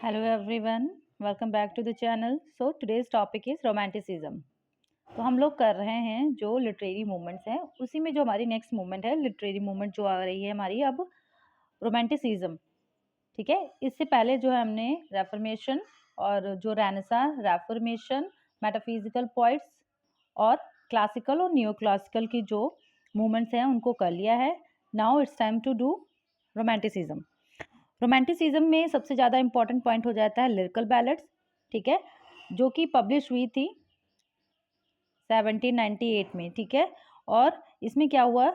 Hello everyone, welcome back to the channel. So today's topic is romanticism. तो हम लोग कर रहे हैं जो लिटरेरी मूवमेंट्स हैं उसी में जो हमारी नेक्स्ट मूवमेंट है लिटरेरी मूवमेंट जो आ रही है हमारी अब रोमांटिसिज्म। ठीक है, इससे पहले जो है हमने रेफर्मेशन और जो रेनेसा रेफर्मेशन मेटाफिजिकल पॉइंट्स और क्लासिकल और न्यू क्लासिकल की जो मूवमेंट्स हैं उनको कर लिया है। Now it's time to do romanticism. Romanticism में सबसे ज़्यादा इंपॉर्टेंट पॉइंट हो जाता है लिरिकल बैलेड्स। ठीक है, जो कि पब्लिश हुई थी 1798 में। ठीक है, और इसमें क्या हुआ,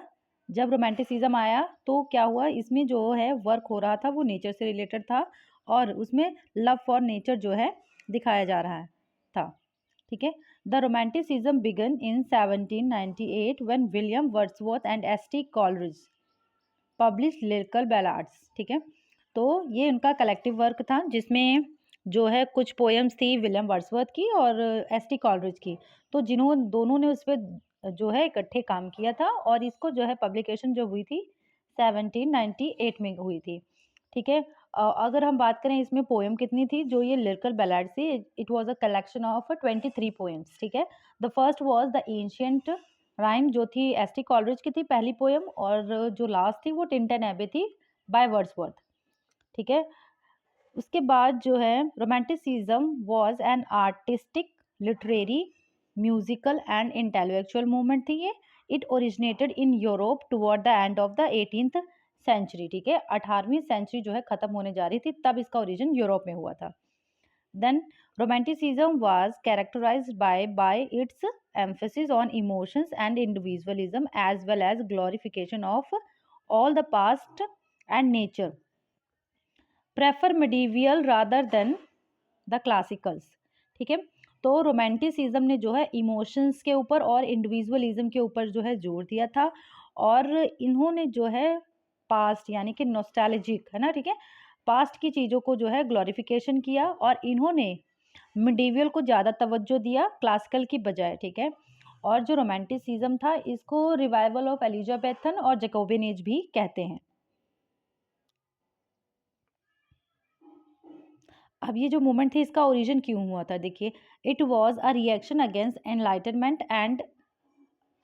जब रोमांटिसिज्म आया तो क्या हुआ, इसमें जो है वर्क हो रहा था वो नेचर से रिलेटेड था और उसमें लव फॉर नेचर जो है दिखाया जा रहा था। ठीक है, the romanticism began in 1798 when William Wordsworth and S T. Coleridge publish lyrical ballads. ठीक है, तो ये उनका कलेक्टिव वर्क था जिसमें जो है कुछ पोएम्स थी विलियम वर्ड्सवर्थ की और एस.टी. कॉलरिज की। तो दोनों ने उस पर जो है इकट्ठे काम किया था और इसको जो है पब्लिकेशन जो हुई थी 1798 में हुई थी। ठीक है, अगर हम बात करें इसमें पोएम कितनी थी, जो ये लिरिकल बैलाड थी, it was a collection of 23 poems. ठीक है, the first was the ancient rhyme जो थी एस.टी. कॉलरिज की थी पहली पोएम, और जो लास्ट थी वो टिंटन एबे थी बाय वर्ड्सवर्थ। ठीक है, उसके बाद जो है romanticism was an artistic literary musical and intellectual movement थी ये। It originated in Europe toward the end of the 18th century. ठीक है, 18वीं सेंचुरी जो है खत्म होने जा रही थी तब इसका ओरिजिन यूरोप में हुआ था। Then romanticism was characterized by its emphasis on emotions and individualism as well as glorification of all the past and nature. Prefer medieval rather than the classicals. ठीक है, तो रोमांटिसिज्म ने जो है इमोशंस के ऊपर और इंडिविजुअलिज्म के ऊपर जो है जोर दिया था और इन्होंने जो है पास्ट यानी कि नॉस्टैल्जिक है ना, ठीक है, पास्ट की चीज़ों को जो है ग्लोरिफिकेशन किया और इन्होंने मिडीवियल को ज़्यादा तवज्जो दिया क्लासिकल की बजाय। ठीक है, और जो रोमांटिसिज्म था इसको रिवाइवल ऑफ एलिजाबेथन और जैकोबिन एज भी कहते हैं। अब ये जो मूवमेंट थी इसका ओरिजिन क्यों हुआ था, देखिए, it was a reaction against enlightenment and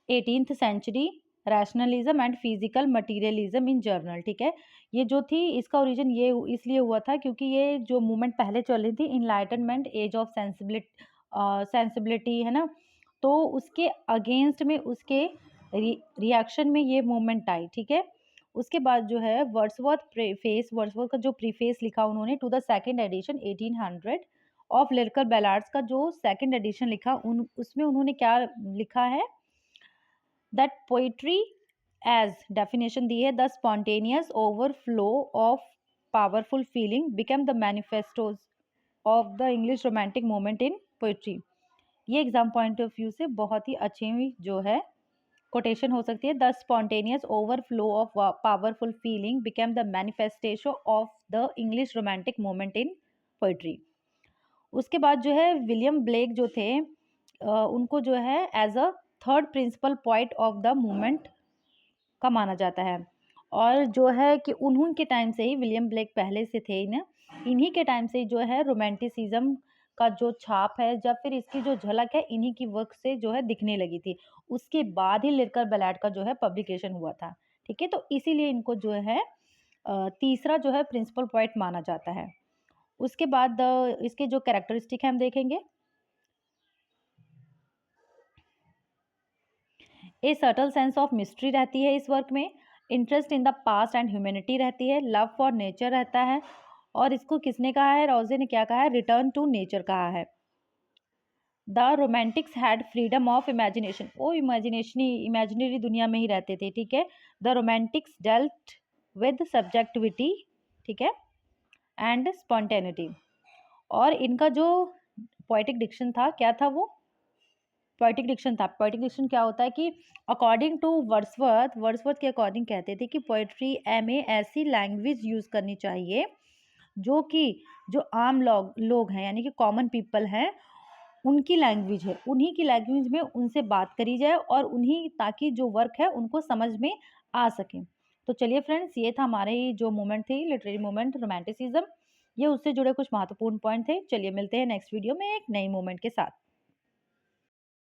18th century rationalism and physical materialism in general. ठीक है, ये जो थी इसका ओरिजिन ये इसलिए हुआ था क्योंकि ये जो मूवमेंट पहले चल रही थी इनलाइटनमेंट एज ऑफ सेंसिबिलिटी है ना, तो उसके अगेंस्ट में उसके रिएक्शन में ये मूवमेंट आई। ठीक है, उसके बाद जो है वर्ड्सवर्थ का जो प्रीफेस लिखा उन्होंने to the second edition 1800 of lyrical ballads का जो सेकंड एडिशन लिखा उसमें उन्होंने क्या लिखा है, दैट पोइट्री एज डेफिनेशन दी है, the spontaneous overflow of powerful feeling become the manifestos of the English romantic movement in poetry. ये एग्जाम पॉइंट ऑफ व्यू से बहुत ही अच्छी जो है कोटेशन हो सकती है। The spontaneous overflow of powerful feeling became the manifestation of the English romantic movement in poetry. उसके बाद जो है विलियम ब्लेक जो थे उनको जो है as a third principal point of the movement का माना जाता है, और जो है कि उन्हीं के टाइम से ही, विलियम ब्लेक पहले से थे ना, इन्हीं के टाइम से जो है रोमांटिसिज्म का जो छाप है या फिर इसकी जो झलक है इन्हीं की वर्क से जो है दिखने लगी थी। उसके बाद ही लिरिकल बैलाड का जो है पब्लिकेशन हुआ था। ठीक है, तो इसीलिए इनको जो है तीसरा जो है प्रिंसिपल पॉइंट माना जाता है। उसके बाद इसके जो कैरेक्टरिस्टिक है हम देखेंगे, ए सर्टल सेंस ऑफ मिस्ट्री रहती है इस वर्क में, interest in the past and humanity रहती है, लव फॉर नेचर रहता है, और इसको किसने कहा है, रोजे ने क्या कहा है, रिटर्न टू नेचर कहा है। The Romantics had freedom of imagination, वो इमेजिनरी दुनिया में ही रहते थे। ठीक है, the Romantics dealt with subjectivity, ठीक है, एंड स्पॉन्टेनिटी, और इनका जो पोएटिक डिक्शन था क्या था, वो पोएटिक डिक्शन था। पोएटिक डिक्शन क्या होता है कि अकॉर्डिंग टू वर्ड्सवर्थ के अकॉर्डिंग कहते थे कि पोएट्री में ऐसी लैंग्वेज यूज़ करनी चाहिए जो कि जो आम लोग हैं यानी कि कॉमन पीपल हैं उनकी लैंग्वेज है, उन्हीं की लैंग्वेज में उनसे बात करी जाए और उन्हीं, ताकि जो वर्क है उनको समझ में आ सके। तो चलिए फ्रेंड्स, ये था हमारे जो मूवमेंट थी लिटरेरी मूवमेंट रोमांटिसिज्म। ये उससे जुड़े कुछ महत्वपूर्ण पॉइंट थे। चलिए मिलते हैं नेक्स्ट वीडियो में एक नई मूवमेंट के साथ।